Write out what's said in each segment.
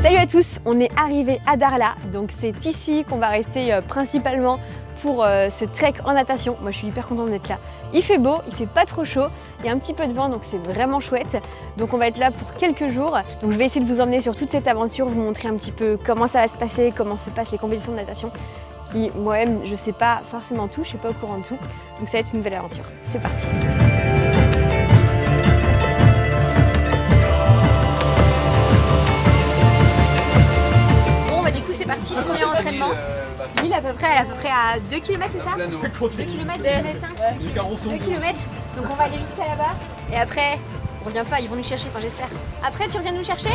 Salut à tous, on est arrivé à Darla, donc c'est ici qu'on va rester principalement pour ce trek en natation. Moi je suis hyper contente d'être là. Il fait beau, il fait pas trop chaud, il y a un petit peu de vent donc c'est vraiment chouette. Donc on va être là pour quelques jours. Donc je vais essayer de vous emmener sur toute cette aventure, vous montrer un petit peu comment ça va se passer, comment se passent les compétitions de natation. Qui moi-même je sais pas forcément tout, je suis pas au courant de tout. Donc ça va être une nouvelle aventure. C'est parti. C'est parti, premier entraînement. L'île à peu près à 2 km, c'est ça? 2 km, 2 km. Donc on va aller jusqu'à là-bas. Et après, on revient pas, ils vont nous chercher, enfin j'espère. Après, tu reviens nous chercher?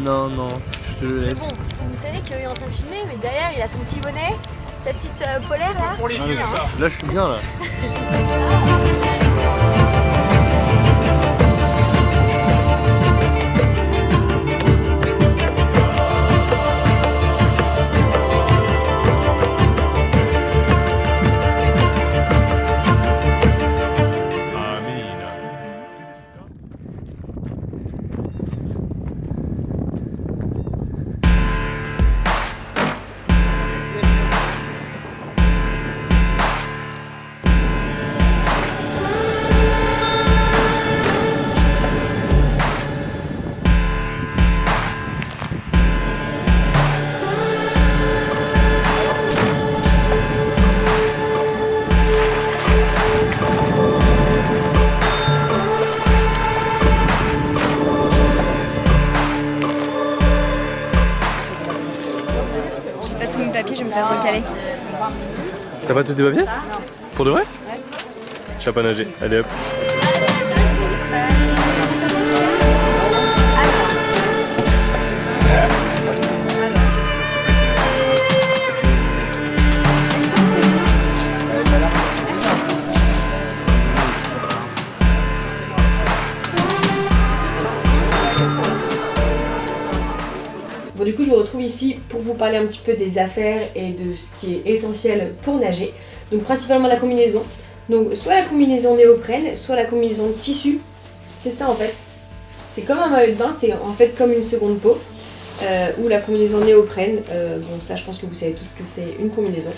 Non, je te le laisse. Bon, vous savez qu'il est en train de filmer, mais derrière il a son petit bonnet, sa petite polaire là. Pour les vieux, ça. Là, je suis bien là. Je vais me faire recaler. T'as pas tous tes papiers? Non. Pour de vrai? Ouais. Tu vas pas nager. Allez hop. Bon, du coup, je me retrouve ici pour vous parler un petit peu des affaires et de ce qui est essentiel pour nager. Donc, principalement la combinaison. Donc, soit la combinaison néoprène, soit la combinaison de tissu. C'est ça en fait. C'est comme un maillot de bain, c'est en fait comme une seconde peau. Ou la combinaison néoprène. Bon, ça, je pense que vous savez tous que c'est une combinaison.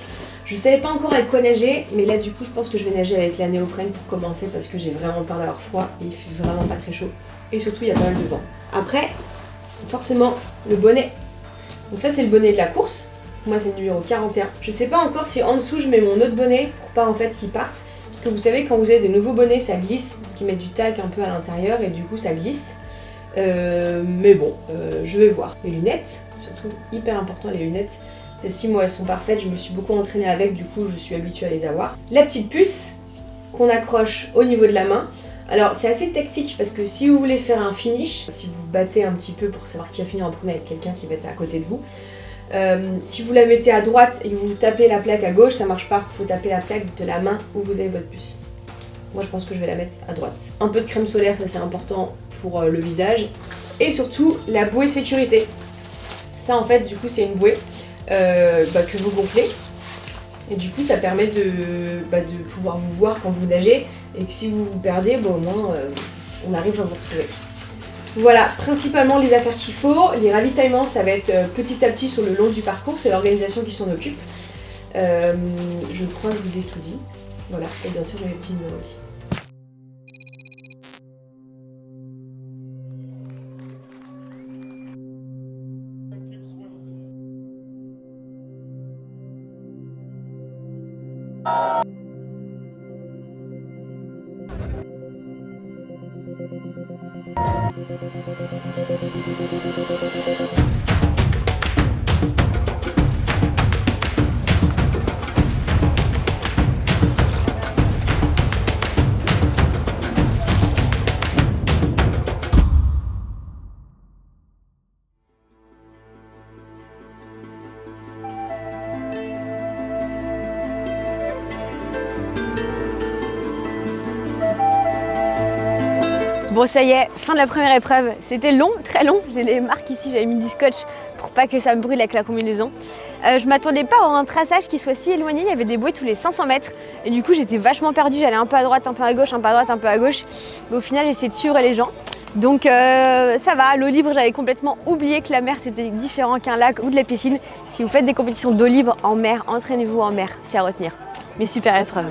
Je savais pas encore avec quoi nager, mais là, du coup, je pense que je vais nager avec la néoprène pour commencer parce que j'ai vraiment peur d'avoir froid et il fait vraiment pas très chaud. Et surtout, il y a pas mal de vent. Après, forcément, le bonnet. Donc ça, c'est le bonnet de la course. Moi, c'est le numéro 41. Je sais pas encore si en dessous, je mets mon autre bonnet pour pas en fait qu'il parte. Parce que vous savez, quand vous avez des nouveaux bonnets, ça glisse parce qu'ils mettent du talc un peu à l'intérieur et du coup, ça glisse. Mais bon, je vais voir. Les lunettes, surtout hyper important les lunettes. Celles-ci, moi, elles sont parfaites. Je me suis beaucoup entraînée avec, du coup, je suis habituée à les avoir. La petite puce qu'on accroche au niveau de la main. Alors, c'est assez tactique parce que si vous voulez faire un finish, si vous battez un petit peu pour savoir qui a fini en premier avec quelqu'un qui va être à côté de vous, si vous la mettez à droite et que vous tapez la plaque à gauche, ça marche pas. Il faut taper la plaque de la main où vous avez votre puce. Moi, je pense que je vais la mettre à droite. Un peu de crème solaire, ça c'est important pour le visage. Et surtout, la bouée sécurité. Ça, en fait, du coup, c'est une bouée que vous gonflez. Et du coup, ça permet de pouvoir vous voir quand vous nagez. Et que si vous vous perdez, au moins, on arrive à vous retrouver. Voilà, principalement les affaires qu'il faut. Les ravitaillements, ça va être petit à petit sur le long du parcours. C'est l'organisation qui s'en occupe. Je crois que je vous ai tout dit. Voilà, et bien sûr, j'ai mes petits numéros aussi. Bon ça y est, fin de la première épreuve. C'était long, très long. J'ai les marques ici, j'avais mis du scotch pour pas que ça me brûle avec la combinaison. Je m'attendais pas à avoir un traçage qui soit si éloigné, il y avait des bouées tous les 500 mètres. Et du coup j'étais vachement perdue, j'allais un peu à droite, un peu à gauche, un peu à droite, un peu à gauche. Mais au final j'ai essayé de suivre les gens. Donc ça va, l'eau libre, j'avais complètement oublié que la mer c'était différent qu'un lac ou de la piscine. Si vous faites des compétitions d'eau libre en mer, entraînez-vous en mer, c'est à retenir. Mais super épreuve.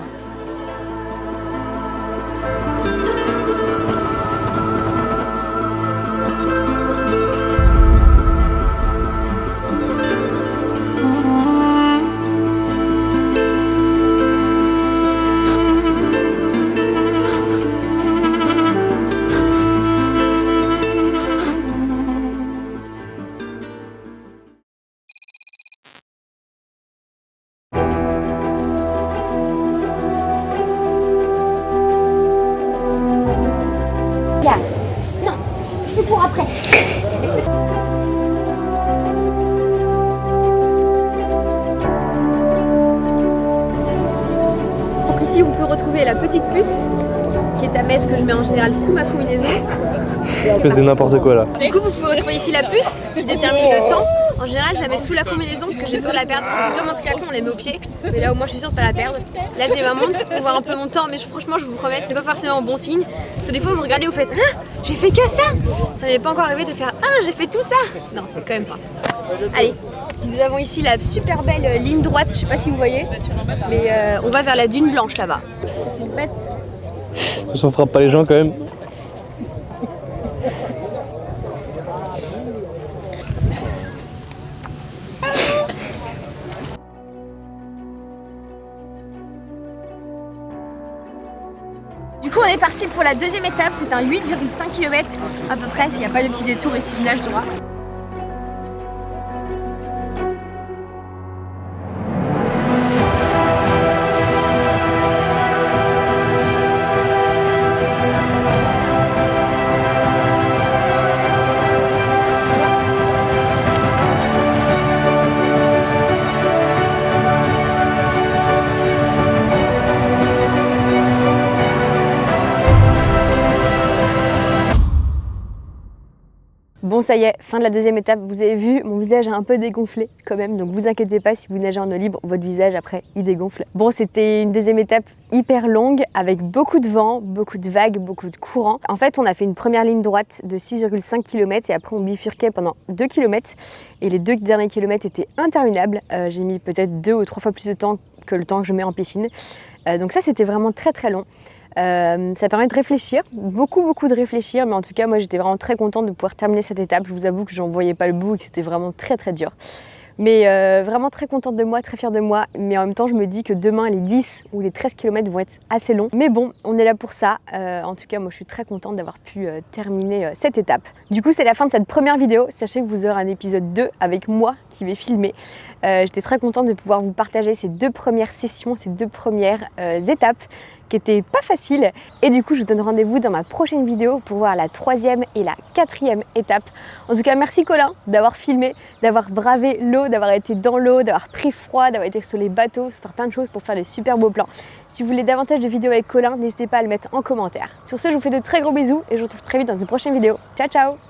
Non, je cours après. Donc ici on peut retrouver la petite puce qui est à mettre, que je mets en général sous ma combinaison. Je faisais n'importe quoi là. Du coup vous pouvez retrouver ici la puce qui détermine le temps. En général je la mets sous la combinaison parce que j'ai peur de la perdre, parce que c'est comme en triathlon, on les met au pied. Mais là au moins je suis sûre de pas la perdre. Là j'ai ma montre pour voir un peu mon temps, mais franchement je vous promets c'est pas forcément un bon signe. Parce que des fois vous regardez, vous faites ah, j'ai fait que ça. Ça m'est pas encore arrivé de faire ah, j'ai fait tout ça. Non, quand même pas. Allez, nous avons ici la super belle ligne droite, je sais pas si vous voyez, mais on va vers la dune blanche là-bas. C'est une bête. Ça ne frappe pas les gens quand même. Du coup on est parti pour la deuxième étape, c'est un 8,5 km à peu près, s'il n'y a pas de petit détour et si je nage droit. Bon ça y est, fin de la deuxième étape, vous avez vu, mon visage a un peu dégonflé quand même, donc vous inquiétez pas si vous nagez en eau libre, votre visage après il dégonfle. Bon c'était une deuxième étape hyper longue avec beaucoup de vent, beaucoup de vagues, beaucoup de courants. En fait on a fait une première ligne droite de 6,5 km et après on bifurquait pendant 2 km et les 2 derniers kilomètres étaient interminables. J'ai mis peut-être 2 ou 3 fois plus de temps que le temps que je mets en piscine. Donc ça c'était vraiment très très long. Ça permet de réfléchir, beaucoup de réfléchir, mais en tout cas moi j'étais vraiment très contente de pouvoir terminer cette étape. Je vous avoue que j'en voyais pas le bout et que c'était vraiment très dur. Mais vraiment très contente de moi, très fière de moi, mais en même temps je me dis que demain les 10 ou les 13 km vont être assez longs. Mais bon, on est là pour ça. En tout cas moi je suis très contente d'avoir pu terminer cette étape. Du coup c'est la fin de cette première vidéo. Sachez que vous aurez un épisode 2 avec moi qui vais filmer. J'étais très contente de pouvoir vous partager ces 2 premières sessions, ces 2 premières étapes qui n'était pas facile. Et du coup, je vous donne rendez-vous dans ma prochaine vidéo pour voir la 3e et la 4e étape. En tout cas, merci Colin d'avoir filmé, d'avoir bravé l'eau, d'avoir été dans l'eau, d'avoir pris froid, d'avoir été sur les bateaux, faire plein de choses pour faire des super beaux plans. Si vous voulez davantage de vidéos avec Colin, n'hésitez pas à le mettre en commentaire. Sur ce, je vous fais de très gros bisous et je vous retrouve très vite dans une prochaine vidéo. Ciao, ciao!